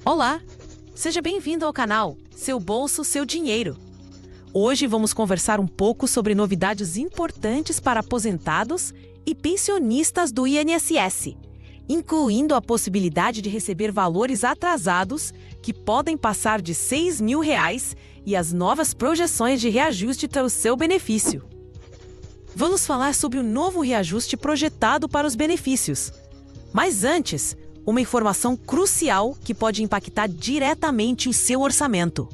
Olá! Seja bem-vindo ao canal Seu Bolso, Seu Dinheiro. Hoje vamos conversar um pouco sobre novidades importantes para aposentados e pensionistas do INSS, incluindo a possibilidade de receber valores atrasados que podem passar de R$6.000 e as novas projeções de reajuste para o seu benefício. Vamos falar sobre o novo reajuste projetado para os benefícios. Mas antes, uma informação crucial que pode impactar diretamente o seu orçamento.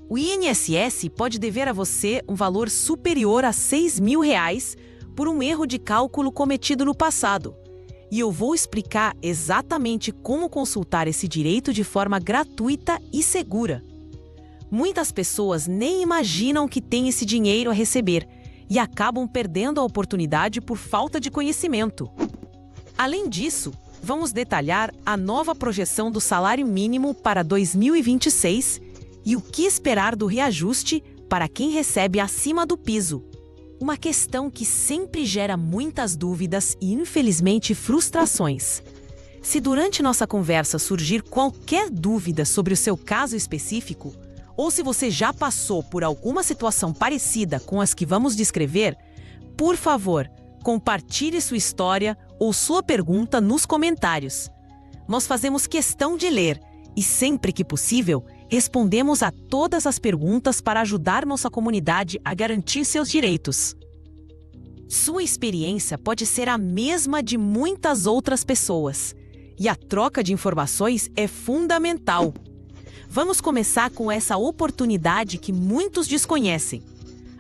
O INSS pode dever a você um valor superior a R$6.000 por um erro de cálculo cometido no passado. E eu vou explicar exatamente como consultar esse direito de forma gratuita e segura. Muitas pessoas nem imaginam que têm esse dinheiro a receber e acabam perdendo a oportunidade por falta de conhecimento. Além disso, vamos detalhar a nova projeção do salário mínimo para 2026 e o que esperar do reajuste para quem recebe acima do piso. Uma questão que sempre gera muitas dúvidas e, infelizmente, frustrações. Se durante nossa conversa surgir qualquer dúvida sobre o seu caso específico, ou se você já passou por alguma situação parecida com as que vamos descrever, por favor, compartilhe sua história ou sua pergunta nos comentários. Nós fazemos questão de ler e, sempre que possível, respondemos a todas as perguntas para ajudar nossa comunidade a garantir seus direitos. Sua experiência pode ser a mesma de muitas outras pessoas, e a troca de informações é fundamental. Vamos começar com essa oportunidade que muitos desconhecem: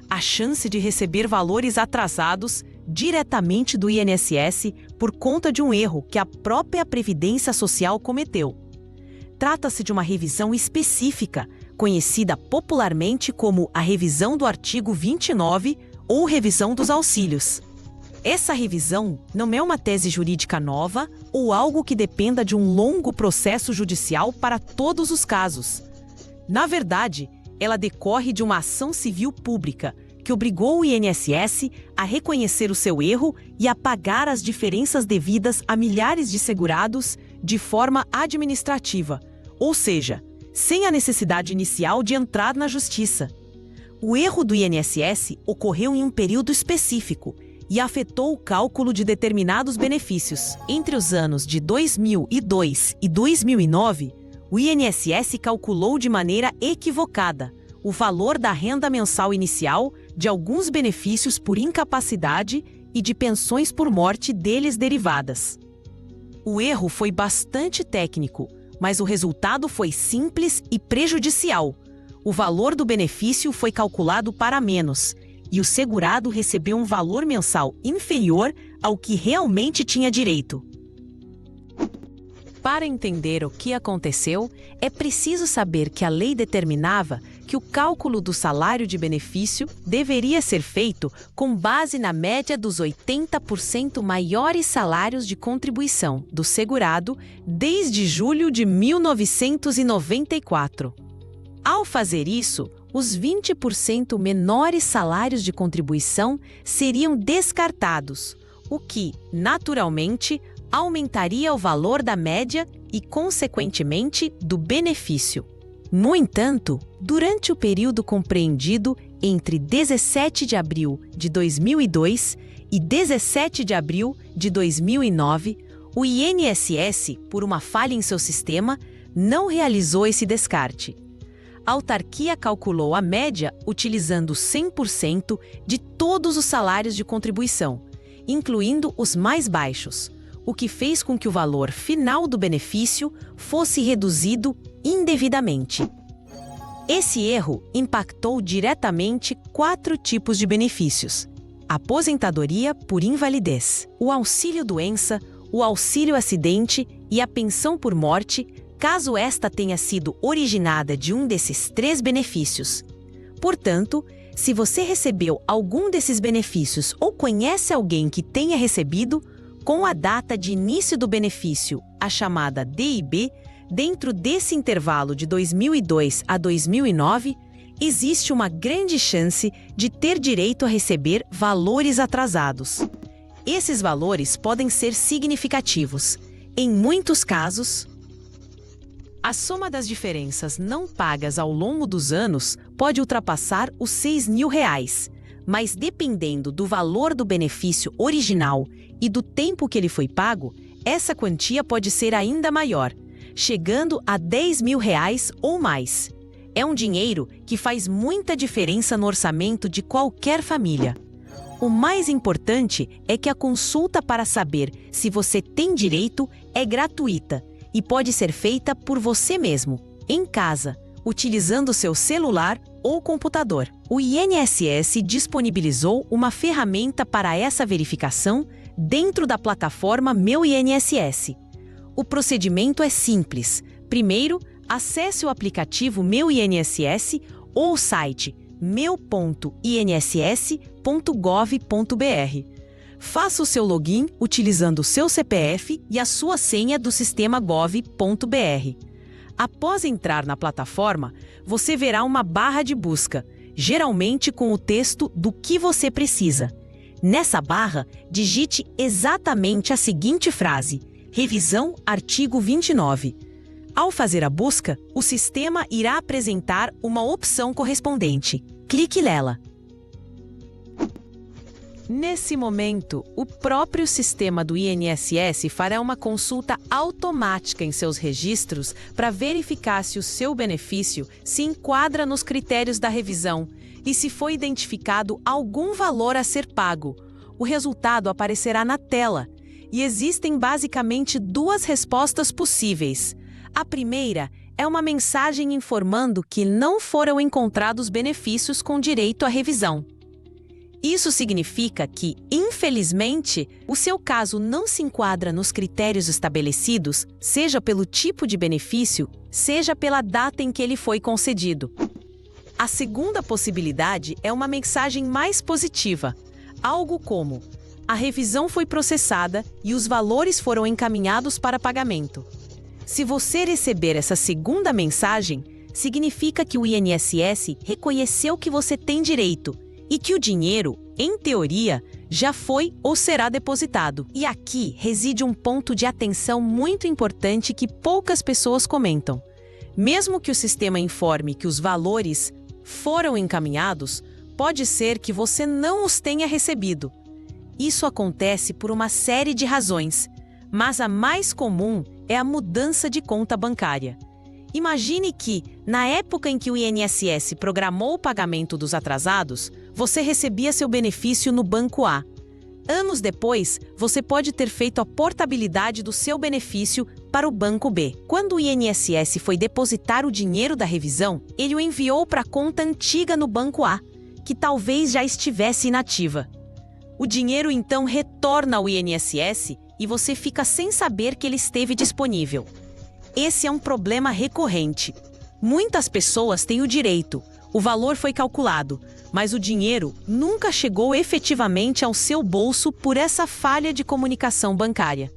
a chance de receber valores atrasados diretamente do INSS por conta de um erro que a própria Previdência Social cometeu. Trata-se de uma revisão específica, conhecida popularmente como a revisão do artigo 29 ou revisão dos auxílios. Essa revisão não é uma tese jurídica nova ou algo que dependa de um longo processo judicial para todos os casos. Na verdade, ela decorre de uma ação civil pública que obrigou o INSS a reconhecer o seu erro e a pagar as diferenças devidas a milhares de segurados de forma administrativa, ou seja, sem a necessidade inicial de entrar na justiça. O erro do INSS ocorreu em um período específico e afetou o cálculo de determinados benefícios. Entre os anos de 2002 e 2009, o INSS calculou de maneira equivocada o valor da renda mensal inicial de alguns benefícios por incapacidade e de pensões por morte deles derivadas. O erro foi bastante técnico, mas o resultado foi simples e prejudicial. O valor do benefício foi calculado para menos, e o segurado recebeu um valor mensal inferior ao que realmente tinha direito. Para entender o que aconteceu, é preciso saber que a lei determinava que o cálculo do salário de benefício deveria ser feito com base na média dos 80% maiores salários de contribuição do segurado desde julho de 1994. Ao fazer isso, os 20% menores salários de contribuição seriam descartados, o que, naturalmente, aumentaria o valor da média e, consequentemente, do benefício. No entanto, durante o período compreendido entre 17 de abril de 2002 e 17 de abril de 2009, o INSS, por uma falha em seu sistema, não realizou esse descarte. A autarquia calculou a média utilizando 100% de todos os salários de contribuição, incluindo os mais baixos, o que fez com que o valor final do benefício fosse reduzido indevidamente. Esse erro impactou diretamente 4 tipos de benefícios: aposentadoria por invalidez, o auxílio-doença, o auxílio-acidente e a pensão por morte, caso esta tenha sido originada de um desses 3 benefícios. Portanto, se você recebeu algum desses benefícios ou conhece alguém que tenha recebido, com a data de início do benefício, a chamada DIB, dentro desse intervalo de 2002 a 2009, existe uma grande chance de ter direito a receber valores atrasados. Esses valores podem ser significativos. Em muitos casos, A soma das diferenças não pagas ao longo dos anos pode ultrapassar os R$ 6.000, mas dependendo do valor do benefício original e do tempo que ele foi pago, essa quantia pode ser ainda maior, chegando a R$ 10.000 ou mais. É um dinheiro que faz muita diferença no orçamento de qualquer família. O mais importante é que a consulta para saber se você tem direito é gratuita e pode ser feita por você mesmo, em casa, utilizando seu celular ou computador. O INSS disponibilizou uma ferramenta para essa verificação dentro da plataforma Meu INSS. O procedimento é simples. Primeiro, acesse o aplicativo Meu INSS ou o site meu.inss.gov.br. Faça o seu login utilizando o seu CPF e a sua senha do sistema gov.br. Após entrar na plataforma, você verá uma barra de busca, geralmente com o texto do que você precisa. Nessa barra, digite exatamente a seguinte frase: Revisão Artigo 29. Ao fazer a busca, o sistema irá apresentar uma opção correspondente. Clique nela. Nesse momento, o próprio sistema do INSS fará uma consulta automática em seus registros para verificar se o seu benefício se enquadra nos critérios da revisão e se foi identificado algum valor a ser pago. O resultado aparecerá na tela e existem basicamente duas respostas possíveis. A primeira é uma mensagem informando que não foram encontrados benefícios com direito à revisão. Isso significa que, infelizmente, o seu caso não se enquadra nos critérios estabelecidos, seja pelo tipo de benefício, seja pela data em que ele foi concedido. A segunda possibilidade é uma mensagem mais positiva, algo como: a revisão foi processada e os valores foram encaminhados para pagamento. Se você receber essa segunda mensagem, significa que o INSS reconheceu que você tem direito e que o dinheiro, em teoria, já foi ou será depositado. E aqui reside um ponto de atenção muito importante que poucas pessoas comentam. Mesmo que o sistema informe que os valores foram encaminhados, pode ser que você não os tenha recebido. Isso acontece por uma série de razões, mas a mais comum é a mudança de conta bancária. Imagine que, na época em que o INSS programou o pagamento dos atrasados, você recebia seu benefício no Banco A. Anos depois, você pode ter feito a portabilidade do seu benefício para o Banco B. Quando o INSS foi depositar o dinheiro da revisão, ele o enviou para a conta antiga no Banco A, que talvez já estivesse inativa. O dinheiro então retorna ao INSS e você fica sem saber que ele esteve disponível. Esse é um problema recorrente. Muitas pessoas têm o direito, o valor foi calculado, mas o dinheiro nunca chegou efetivamente ao seu bolso por essa falha de comunicação bancária.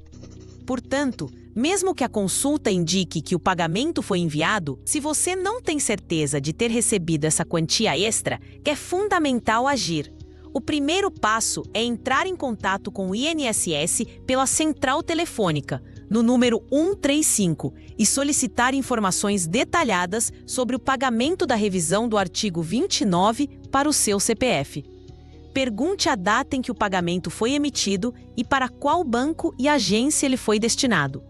Portanto, mesmo que a consulta indique que o pagamento foi enviado, se você não tem certeza de ter recebido essa quantia extra, é fundamental agir. O primeiro passo é entrar em contato com o INSS pela central telefônica, no número 135, e solicitar informações detalhadas sobre o pagamento da revisão do artigo 29 para o seu CPF. Pergunte a data em que o pagamento foi emitido e para qual banco e agência ele foi destinado.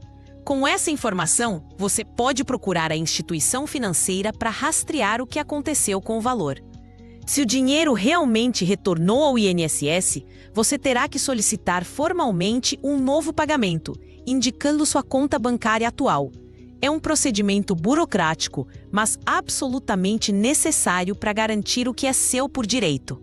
Com essa informação, você pode procurar a instituição financeira para rastrear o que aconteceu com o valor. Se o dinheiro realmente retornou ao INSS, você terá que solicitar formalmente um novo pagamento, indicando sua conta bancária atual. É um procedimento burocrático, mas absolutamente necessário para garantir o que é seu por direito.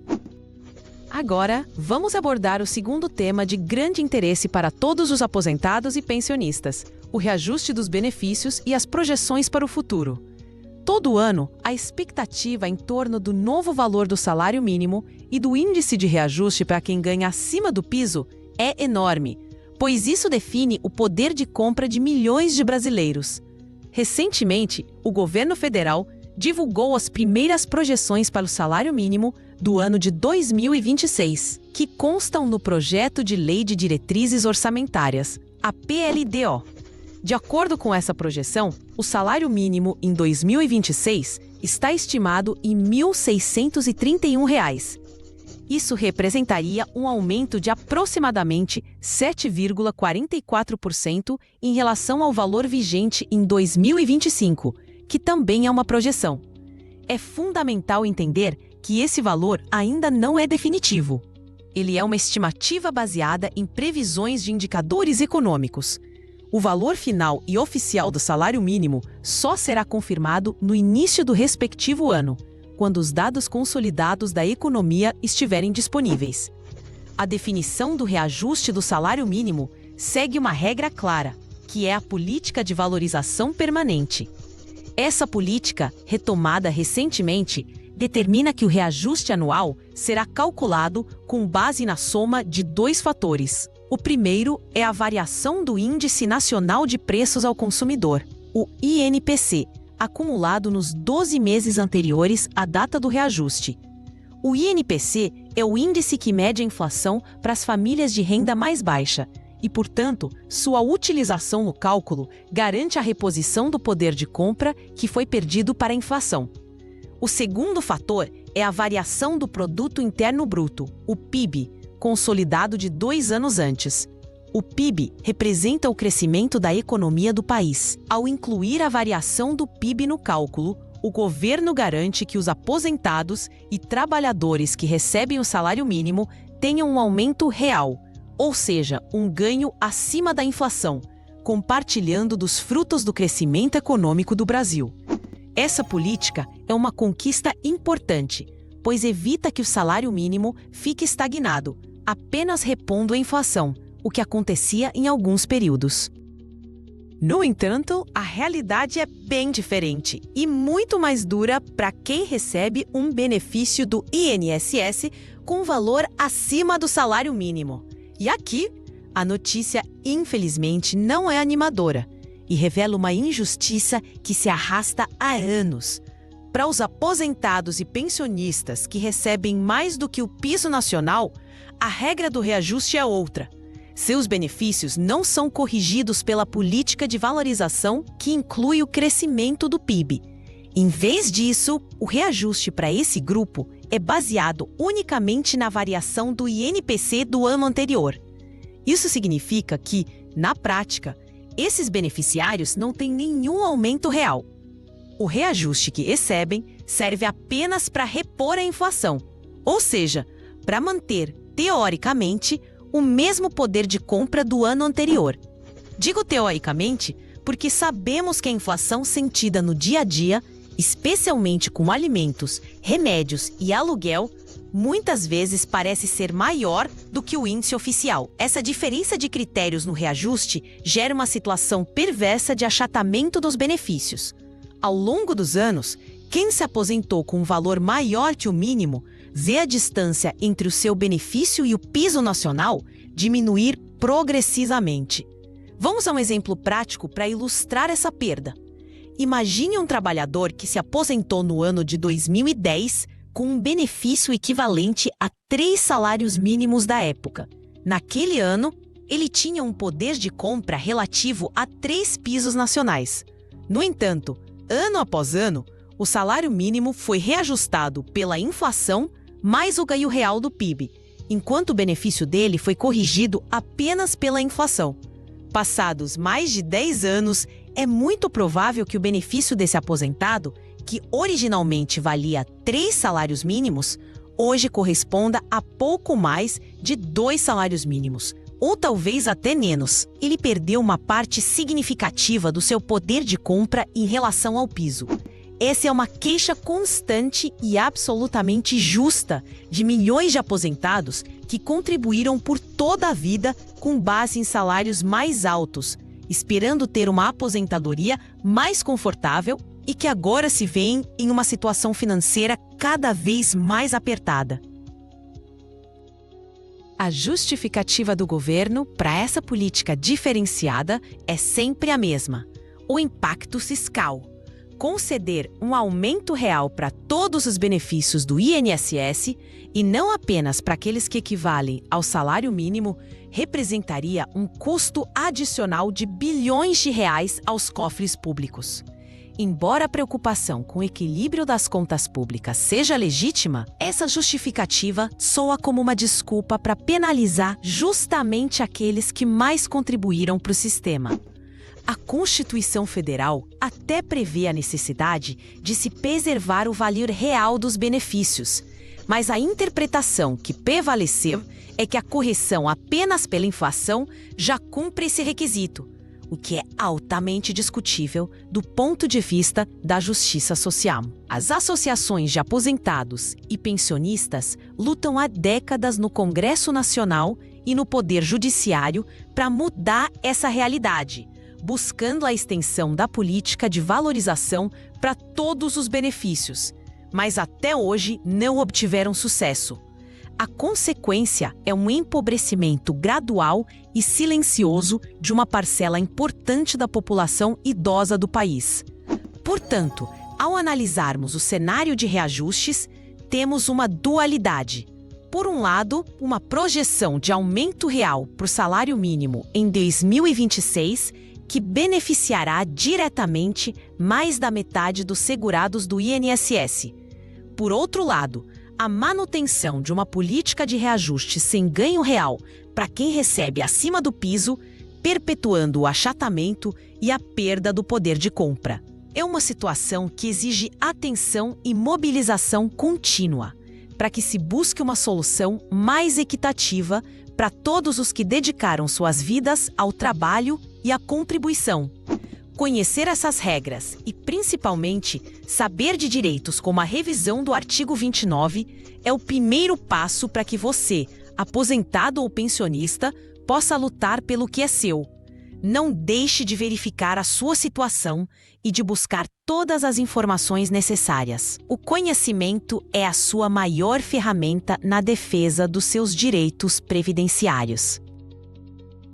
Agora, vamos abordar o segundo tema de grande interesse para todos os aposentados e pensionistas: o reajuste dos benefícios e as projeções para o futuro. Todo ano, a expectativa em torno do novo valor do salário mínimo e do índice de reajuste para quem ganha acima do piso é enorme, pois isso define o poder de compra de milhões de brasileiros. Recentemente, o governo federal divulgou as primeiras projeções para o salário mínimo do ano de 2026, que constam no Projeto de Lei de Diretrizes Orçamentárias, a PLDO. De acordo com essa projeção, o salário mínimo em 2026 está estimado em R$ 1.631. Isso representaria um aumento de aproximadamente 7,44% em relação ao valor vigente em 2025, que também é uma projeção. É fundamental entender que esse valor ainda não é definitivo. Ele é uma estimativa baseada em previsões de indicadores econômicos. O valor final e oficial do salário mínimo só será confirmado no início do respectivo ano, quando os dados consolidados da economia estiverem disponíveis. A definição do reajuste do salário mínimo segue uma regra clara, que é a política de valorização permanente. Essa política, retomada recentemente, determina que o reajuste anual será calculado com base na soma de dois fatores. O primeiro é a variação do Índice Nacional de Preços ao Consumidor, o INPC, acumulado nos 12 meses anteriores à data do reajuste. O INPC é o índice que mede a inflação para as famílias de renda mais baixa e, portanto, sua utilização no cálculo garante a reposição do poder de compra que foi perdido para a inflação. O segundo fator é a variação do Produto Interno Bruto, o PIB, consolidado de 2 anos antes. O PIB representa o crescimento da economia do país. Ao incluir a variação do PIB no cálculo, o governo garante que os aposentados e trabalhadores que recebem o salário mínimo tenham um aumento real, ou seja, um ganho acima da inflação, compartilhando dos frutos do crescimento econômico do Brasil. Essa política é uma conquista importante, pois evita que o salário mínimo fique estagnado, apenas repondo a inflação, o que acontecia em alguns períodos. No entanto, a realidade é bem diferente e muito mais dura para quem recebe um benefício do INSS com valor acima do salário mínimo. E aqui, a notícia, infelizmente, não é animadora e revela uma injustiça que se arrasta há anos. Para os aposentados e pensionistas que recebem mais do que o piso nacional, a regra do reajuste é outra. Seus benefícios não são corrigidos pela política de valorização que inclui o crescimento do PIB. Em vez disso, o reajuste para esse grupo é baseado unicamente na variação do INPC do ano anterior. Isso significa que, na prática, esses beneficiários não têm nenhum aumento real. O reajuste que recebem serve apenas para repor a inflação, ou seja, para manter, teoricamente, o mesmo poder de compra do ano anterior. Digo teoricamente porque sabemos que a inflação sentida no dia a dia, especialmente com alimentos, remédios e aluguel, muitas vezes parece ser maior do que o índice oficial. Essa diferença de critérios no reajuste gera uma situação perversa de achatamento dos benefícios. Ao longo dos anos, quem se aposentou com um valor maior que o mínimo vê a distância entre o seu benefício e o piso nacional diminuir progressivamente. Vamos a um exemplo prático para ilustrar essa perda. Imagine um trabalhador que se aposentou no ano de 2010 com um benefício equivalente a 3 salários mínimos da época. Naquele ano, ele tinha um poder de compra relativo a 3 pisos nacionais. No entanto, ano após ano, o salário mínimo foi reajustado pela inflação mais o ganho real do PIB, enquanto o benefício dele foi corrigido apenas pela inflação. Passados mais de 10 anos, é muito provável que o benefício desse aposentado, que originalmente valia 3 salários mínimos, hoje corresponda a pouco mais de 2 salários mínimos, ou talvez até menos. Ele perdeu uma parte significativa do seu poder de compra em relação ao piso. Essa é uma queixa constante e absolutamente justa de milhões de aposentados que contribuíram por toda a vida com base em salários mais altos, esperando ter uma aposentadoria mais confortável e que agora se veem em uma situação financeira cada vez mais apertada. A justificativa do governo para essa política diferenciada é sempre a mesma: o impacto fiscal. Conceder um aumento real para todos os benefícios do INSS e não apenas para aqueles que equivalem ao salário mínimo representaria um custo adicional de bilhões de reais aos cofres públicos. Embora a preocupação com o equilíbrio das contas públicas seja legítima, essa justificativa soa como uma desculpa para penalizar justamente aqueles que mais contribuíram para o sistema. A Constituição Federal até prevê a necessidade de se preservar o valor real dos benefícios, mas a interpretação que prevaleceu é que a correção apenas pela inflação já cumpre esse requisito, o que é altamente discutível do ponto de vista da justiça social. As associações de aposentados e pensionistas lutam há décadas no Congresso Nacional e no Poder Judiciário para mudar essa realidade, buscando a extensão da política de valorização para todos os benefícios, mas até hoje não obtiveram sucesso. A consequência é um empobrecimento gradual e silencioso de uma parcela importante da população idosa do país. Portanto, ao analisarmos o cenário de reajustes, temos uma dualidade. Por um lado, uma projeção de aumento real para o salário mínimo em 2026, que beneficiará diretamente mais da metade dos segurados do INSS. Por outro lado, a manutenção de uma política de reajuste sem ganho real para quem recebe acima do piso, perpetuando o achatamento e a perda do poder de compra. É uma situação que exige atenção e mobilização contínua, para que se busque uma solução mais equitativa para todos os que dedicaram suas vidas ao trabalho e à contribuição. Conhecer essas regras e, principalmente, saber de direitos como a revisão do artigo 29 é o primeiro passo para que você, aposentado ou pensionista, possa lutar pelo que é seu. Não deixe de verificar a sua situação e de buscar todas as informações necessárias. O conhecimento é a sua maior ferramenta na defesa dos seus direitos previdenciários.